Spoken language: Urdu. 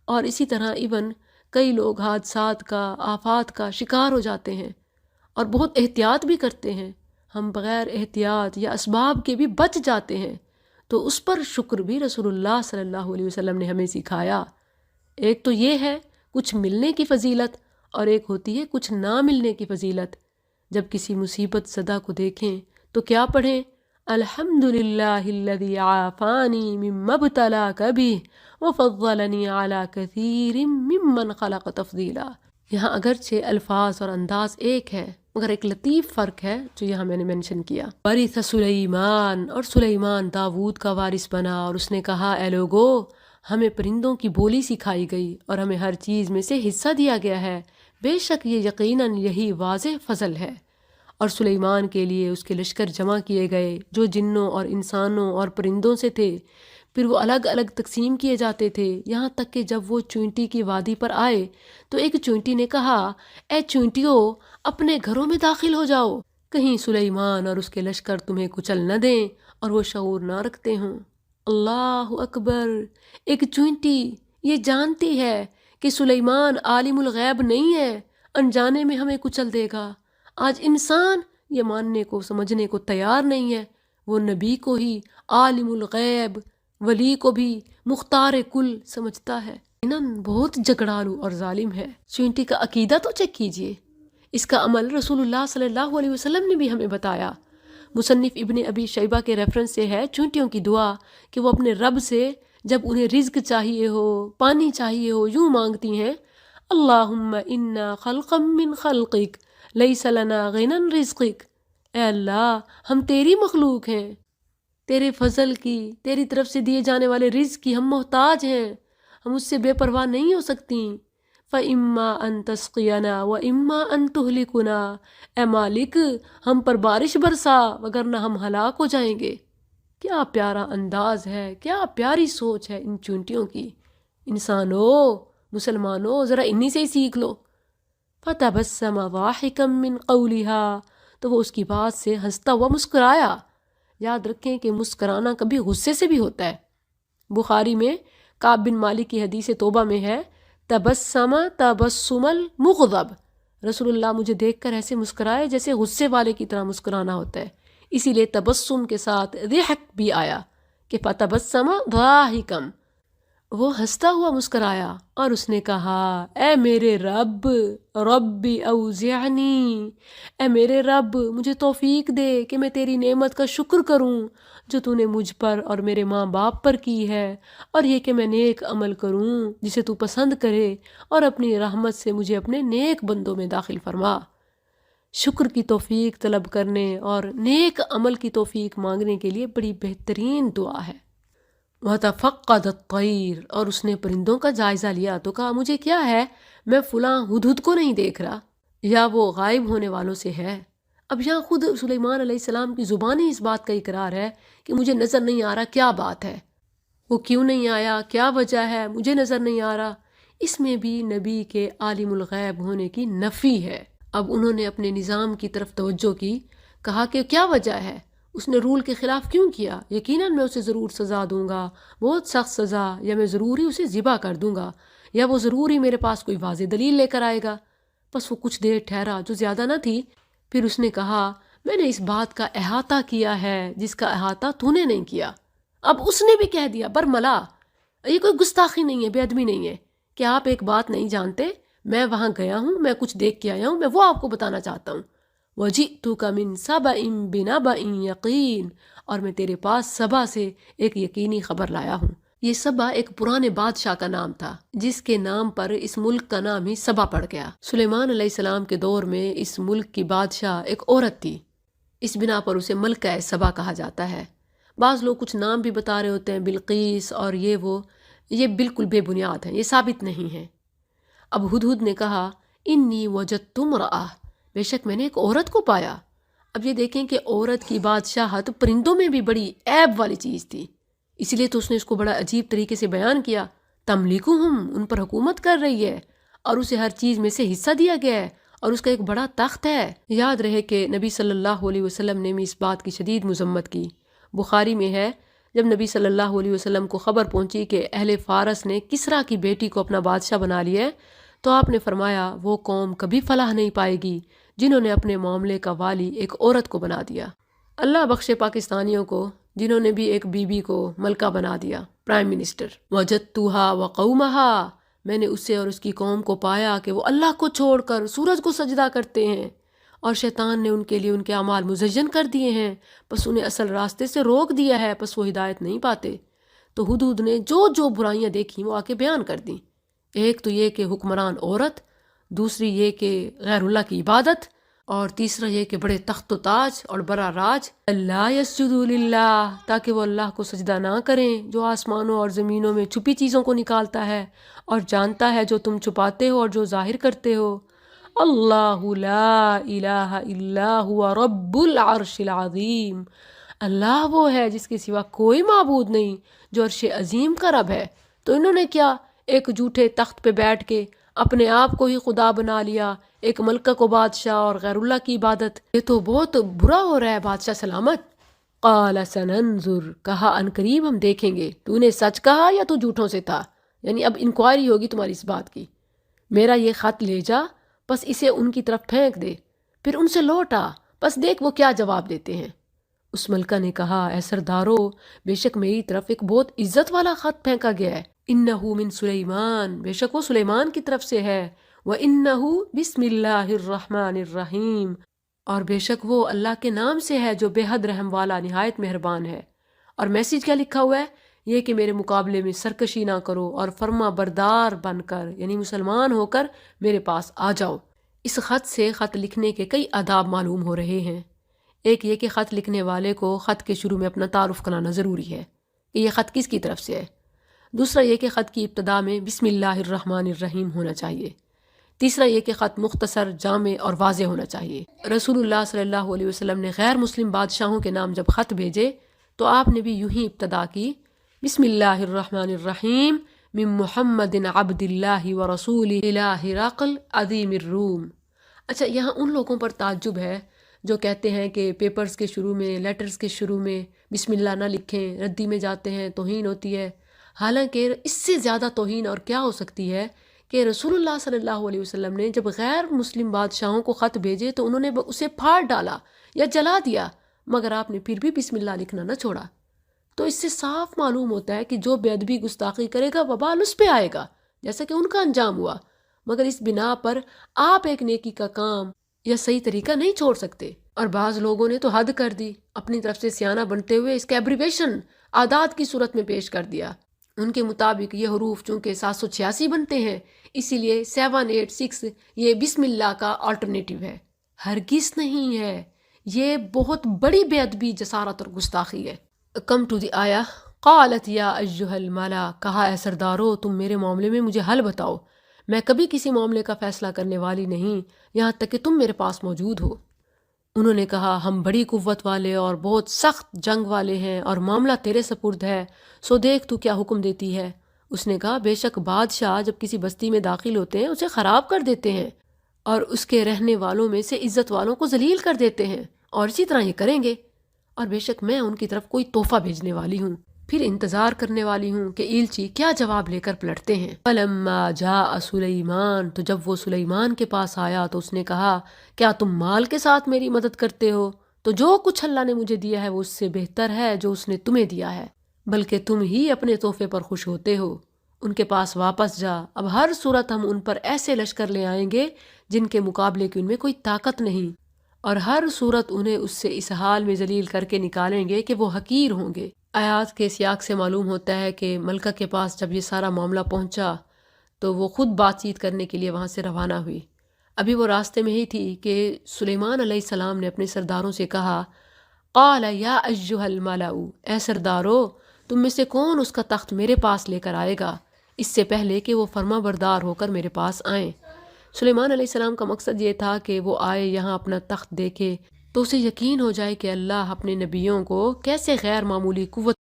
اور اسی طرح ایون کئی لوگ حادثات کا، آفات کا شکار ہو جاتے ہیں اور بہت احتیاط بھی کرتے ہیں، ہم بغیر احتیاط یا اسباب کے بھی بچ جاتے ہیں، تو اس پر شکر بھی رسول اللہ صلی اللہ علیہ وسلم نے ہمیں سکھایا۔ ایک تو یہ ہے کچھ ملنے کی فضیلت، اور ایک ہوتی ہے کچھ نہ ملنے کی فضیلت۔ جب کسی مصیبت زدہ کو دیکھیں تو کیا پڑھیں؟ الحمدللہ الذی عافانی مما ابتلاک بہ وفضلنی علی کثیر ممن خلق تفضیلا۔ یہاں اگرچہ الفاظ اور انداز ایک ہے، مگر ایک لطیف فرق ہے جو یہاں میں نے منشن کیا۔ ورث سلیمان، اور سلیمان داود کا وارث بنا، اور اس نے کہا اے لوگو، ہمیں پرندوں کی بولی سکھائی گئی اور ہمیں ہر چیز میں سے حصہ دیا گیا ہے، بے شک یہ یقیناً یہی واضح فضل ہے۔ اور سلیمان کے لیے اس کے لشکر جمع کیے گئے جو جنوں اور انسانوں اور پرندوں سے تھے، پھر وہ الگ الگ تقسیم کیے جاتے تھے، یہاں تک کہ جب وہ چونٹی کی وادی پر آئے تو ایک چونٹی نے کہا اے چونٹیوں، اپنے گھروں میں داخل ہو جاؤ، کہیں سلیمان اور اس کے لشکر تمہیں کچل نہ دیں اور وہ شعور نہ رکھتے ہوں۔ اللہ اکبر! ایک چونٹی یہ جانتی ہے کہ سلیمان عالم الغیب نہیں ہے، انجانے میں ہمیں کچل دے گا۔ آج انسان یہ ماننے کو سمجھنے کو تیار نہیں ہے، وہ نبی کو ہی عالم الغیب، ولی کو بھی مختار کل سمجھتا ہے۔ بہت جھگڑالو اور ظالم ہے۔ چونٹی کا عقیدہ تو چیک کیجئے، اس کا عمل رسول اللہ صلی اللہ علیہ وسلم نے بھی ہمیں بتایا۔ مصنف ابن ابی شیبہ کے ریفرنس سے ہے چونٹیوں کی دعا کہ وہ اپنے رب سے جب انہیں رزق چاہیے ہو، پانی چاہیے ہو، یوں مانگتی ہیں اللہم انا خلقا من خلقک لیس لنا غنى رزقک، اے اللہ ہم تیری مخلوق ہیں، تیرے فضل کی، تیری طرف سے دیے جانے والے رزق کی ہم محتاج ہیں، ہم اس سے بے پرواہ نہیں ہو سکتی۔ فَإِمَّا أَن تَسْقِيَنَا وَإِمَّا أَن تُهْلِكُنَا، اے مالک ہم پر بارش برسا وگرنہ ہم ہلاک ہو جائیں گے۔ کیا پیارا انداز ہے، کیا پیاری سوچ ہے ان چونٹیوں کی۔ انسانوں، مسلمانوں، ذرا انہی سے ہی سیکھ لو۔ فَتَبَسَّمَ ضَاحِكًا مِّن قَوْلِهَا، تو وہ اس کی بات سے ہنستا ہوا مسکرایا۔ یاد رکھیں کہ مسکرانا کبھی غصے سے بھی ہوتا ہے۔ بخاری میں کعب بن مالک کی حدیث توبہ میں ہے تبسم تبسم المغضب، رسول اللہ مجھے دیکھ کر ایسے مسکرائے جیسے غصے والے کی طرح مسکرانا ہوتا ہے، اسی لیے تبسم کے ساتھ ضحک بھی آیا کہ فتبسم ضاحکا، وہ ہنستا ہوا مسکرایا اور اس نے کہا اے میرے رب، ربی اوزعنی، اے میرے رب مجھے توفیق دے کہ میں تیری نعمت کا شکر کروں جو تو نے مجھ پر اور میرے ماں باپ پر کی ہے، اور یہ کہ میں نیک عمل کروں جسے تو پسند کرے، اور اپنی رحمت سے مجھے اپنے نیک بندوں میں داخل فرما۔ شکر کی توفیق طلب کرنے اور نیک عمل کی توفیق مانگنے کے لیے بڑی بہترین دعا ہے۔ وَتَفَقَّدَ الطَّيْرَ، اور اس نے پرندوں کا جائزہ لیا تو کہا مجھے کیا ہے، میں فلاں ہدہد کو نہیں دیکھ رہا، یا وہ غائب ہونے والوں سے ہے۔ اب یہاں خود سلیمان علیہ السلام کی زبانی اس بات کا اقرار ہے کہ مجھے نظر نہیں آ رہا کیا بات ہے، وہ کیوں نہیں آیا، کیا وجہ ہے، مجھے نظر نہیں آ رہا۔ اس میں بھی نبی کے عالم الغیب ہونے کی نفی ہے۔ اب انہوں نے اپنے نظام کی طرف توجہ کی، کہا کہ کیا وجہ ہے، اس نے رول کے خلاف کیوں کیا، یقیناً میں اسے ضرور سزا دوں گا، بہت سخت سزا، یا میں ضرور ہی اسے ذبح کر دوں گا، یا وہ ضرور ہی میرے پاس کوئی واضح دلیل لے کر آئے گا۔ بس وہ کچھ دیر ٹھہرا جو زیادہ نہ تھی، پھر اس نے کہا میں نے اس بات کا احاطہ کیا ہے جس کا احاطہ تو نے نہیں کیا۔ اب اس نے بھی کہہ دیا برملا، یہ کوئی گستاخی نہیں ہے، بے ادبی نہیں ہے کہ آپ ایک بات نہیں جانتے، میں وہاں گیا ہوں، میں کچھ دیکھ کے آیا ہوں، میں وہ آپ کو بتانا چاہتا ہوں۔ وَجِئْتُكَ مِن سَبَإٍ بِنَبَإٍ یقین، اور میں تیرے پاس سبا سے ایک یقینی خبر لایا ہوں۔ یہ سبا ایک پرانے بادشاہ کا نام تھا جس کے نام پر اس ملک کا نام ہی سبا پڑ گیا۔ سلیمان علیہ السلام کے دور میں اس ملک کی بادشاہ ایک عورت تھی، اس بنا پر اسے ملکہ سبا کہا جاتا ہے۔ بعض لوگ کچھ نام بھی بتا رہے ہوتے ہیں، بلقیس اور یہ بالکل بے بنیاد ہیں، یہ ثابت نہیں ہے۔ اب ہدہد نے کہا انی وجدت امرأۃ، بے شک میں نے ایک عورت کو پایا۔ اب یہ دیکھیں کہ عورت کی بادشاہت پرندوں میں بھی بڑی عیب والی چیز تھی، اسی لیے تو اس نے اس کو بڑا عجیب طریقے سے بیان کیا، تملکہم، ان پر حکومت کر رہی ہے اور اسے ہر چیز میں سے حصہ دیا گیا ہے اور اس کا ایک بڑا تخت ہے۔ یاد رہے کہ نبی صلی اللہ علیہ وسلم نے بھی اس بات کی شدید مذمت کی۔ بخاری میں ہے جب نبی صلی اللہ علیہ وسلم کو خبر پہنچی کہ اہل فارس نے کسریٰ کی بیٹی کو اپنا بادشاہ بنا لیا ہے، تو آپ نے فرمایا وہ قوم کبھی فلاح نہیں پائے گی جنہوں نے اپنے معاملے کا والی ایک عورت کو بنا دیا۔ اللہ بخشے پاکستانیوں کو جنہوں نے بھی ایک بی بی کو ملکہ بنا دیا، پرائم منسٹر۔ وجدتھا وقومہا، میں نے اسے اور اس کی قوم کو پایا کہ وہ اللہ کو چھوڑ کر سورج کو سجدہ کرتے ہیں، اور شیطان نے ان کے لیے ان کے اعمال مزین کر دیے ہیں، پس انہیں اصل راستے سے روک دیا ہے، پس وہ ہدایت نہیں پاتے۔ تو ہدہد نے جو جو برائیاں دیکھیں وہ آ کے بیان کر دیں۔ ایک تو یہ کہ حکمران عورت، دوسری یہ کہ غیر اللہ کی عبادت، اور تیسرا یہ کہ بڑے تخت و تاج اور بڑا راج۔ اللہ یسجدوا للہ، تاکہ وہ اللہ کو سجدہ نہ کریں جو آسمانوں اور زمینوں میں چھپی چیزوں کو نکالتا ہے اور جانتا ہے جو تم چھپاتے ہو اور جو ظاہر کرتے ہو۔ اللہ لا الہ الا ہوا رب العرش العظیم، اللہ وہ ہے جس کے سوا کوئی معبود نہیں، جو عرش عظیم کا رب ہے۔ تو انہوں نے کیا، ایک جھوٹے تخت پہ بیٹھ کے اپنے آپ کو ہی خدا بنا لیا، ایک ملکہ کو بادشاہ اور غیر اللہ کی عبادت۔ یہ تو بہت برا ہو رہا ہے بادشاہ سلامت۔ قال سننظر، کہا ان قریب ہم دیکھیں گے تو نے سچ کہا یا تو جھوٹوں سے تھا، یعنی اب انکوائری ہوگی تمہاری اس بات کی۔ میرا یہ خط لے جا، بس اسے ان کی طرف پھینک دے، پھر ان سے لوٹ آ، بس دیکھ وہ کیا جواب دیتے ہیں۔ اس ملکہ نے کہا، اے سردارو، بے شک میری طرف ایک بہت عزت والا خط پھینکا گیا ہے، انہو من سلیمان، بے شک وہ سلیمان کی طرف سے ہے، وَإِنَّهُ بسم اللہ الرحمن الرحیم، اور بے شک وہ اللہ کے نام سے ہے جو بے حد رحم والا نہایت مہربان ہے۔ اور میسیج کیا لکھا ہوا ہے؟ یہ کہ میرے مقابلے میں سرکشی نہ کرو اور فرما بردار بن کر، یعنی مسلمان ہو کر میرے پاس آ جاؤ۔ اس خط سے خط لکھنے کے کئی آداب معلوم ہو رہے ہیں۔ ایک یہ کہ خط لکھنے والے کو خط کے شروع میں اپنا تعارف کرانا ضروری ہے کہ یہ خط کس کی طرف سے ہے۔ دوسرا یہ کہ خط کی ابتدا میں بسم اللہ الرحمن الرحیم ہونا چاہیے۔ تیسرا یہ کہ خط مختصر، جامع اور واضح ہونا چاہیے۔ رسول اللہ صلی اللہ علیہ وسلم نے غیر مسلم بادشاہوں کے نام جب خط بھیجے تو آپ نے بھی یوں ہی ابتدا کی، بسم اللہ الرحمن الرحیم من محمد عبد اللہ ورسولہ الی ہرقل عظیم الروم۔ اچھا، یہاں ان لوگوں پر تعجب ہے جو کہتے ہیں کہ پیپرز کے شروع میں، لیٹرز کے شروع میں بسم اللہ نہ لکھیں، ردی میں جاتے ہیں، توہین ہوتی ہے۔ حالانکہ اس سے زیادہ توہین اور کیا ہو سکتی ہے کہ رسول اللہ صلی اللہ علیہ وسلم نے جب غیر مسلم بادشاہوں کو خط بھیجے تو انہوں نے اسے پھاڑ ڈالا یا جلا دیا، مگر آپ نے پھر بھی بسم اللہ لکھنا نہ چھوڑا۔ تو اس سے صاف معلوم ہوتا ہے کہ جو بے ادبی گستاخی کرے گا وبال اس پہ آئے گا، جیسا کہ ان کا انجام ہوا۔ مگر اس بنا پر آپ ایک نیکی کا کام یا صحیح طریقہ نہیں چھوڑ سکتے۔ اور بعض لوگوں نے تو حد کر دی، اپنی طرف سے سیانہ بنتے ہوئے اس کا ایبریویشن اعداد کی صورت میں پیش کر دیا۔ ان کے مطابق یہ حروف چونکہ 786 بنتے ہیں، اسی لیے 786 یہ بسم اللہ کا آلٹرنیٹیو ہے۔ ہرگز نہیں ہے، یہ بہت بڑی بے ادبی، جسارت اور گستاخی ہے۔ کم ٹو دی آیا، قالت یا ایھا الملا، کہا اے سردارو تم میرے معاملے میں مجھے حل بتاؤ، میں کبھی کسی معاملے کا فیصلہ کرنے والی نہیں یہاں تک کہ تم میرے پاس موجود ہو۔ انہوں نے کہا، ہم بڑی قوت والے اور بہت سخت جنگ والے ہیں اور معاملہ تیرے سپرد ہے، سو دیکھ تو کیا حکم دیتی ہے۔ اس نے کہا، بے شک بادشاہ جب کسی بستی میں داخل ہوتے ہیں اسے خراب کر دیتے ہیں اور اس کے رہنے والوں میں سے عزت والوں کو ذلیل کر دیتے ہیں، اور اسی طرح یہ کریں گے، اور بے شک میں ان کی طرف کوئی تحفہ بھیجنے والی ہوں، پھر انتظار کرنے والی ہوں کہ ایلچی کیا جواب لے کر پلٹتے ہیں۔ فلما جاء سلیمان، تو جب وہ سلیمان کے پاس آیا تو اس نے کہا، کیا تم مال کے ساتھ میری مدد کرتے ہو؟ تو جو کچھ اللہ نے مجھے دیا ہے وہ اس سے بہتر ہے جو اس نے تمہیں دیا ہے، بلکہ تم ہی اپنے تحفے پر خوش ہوتے ہو۔ ان کے پاس واپس جا، اب ہر صورت ہم ان پر ایسے لشکر لے آئیں گے جن کے مقابلے کی ان میں کوئی طاقت نہیں، اور ہر صورت انہیں اس سے اس حال میں ذلیل کر کے نکالیں گے کہ وہ حقیر ہوں گے۔ آیات کے سیاق سے معلوم ہوتا ہے کہ ملکہ کے پاس جب یہ سارا معاملہ پہنچا تو وہ خود بات چیت کرنے کے لیے وہاں سے روانہ ہوئی۔ ابھی وہ راستے میں ہی تھی کہ سلیمان علیہ السلام نے اپنے سرداروں سے کہا، قال یا ایھا الملأ، اے سردارو تم میں سے کون اس کا تخت میرے پاس لے کر آئے گا اس سے پہلے کہ وہ فرما بردار ہو کر میرے پاس آئیں۔ سلیمان علیہ السلام کا مقصد یہ تھا کہ وہ آئے یہاں اپنا تخت دیکھے تو اسے یقین ہو جائے کہ اللہ اپنے نبیوں کو کیسے غیر معمولی قوت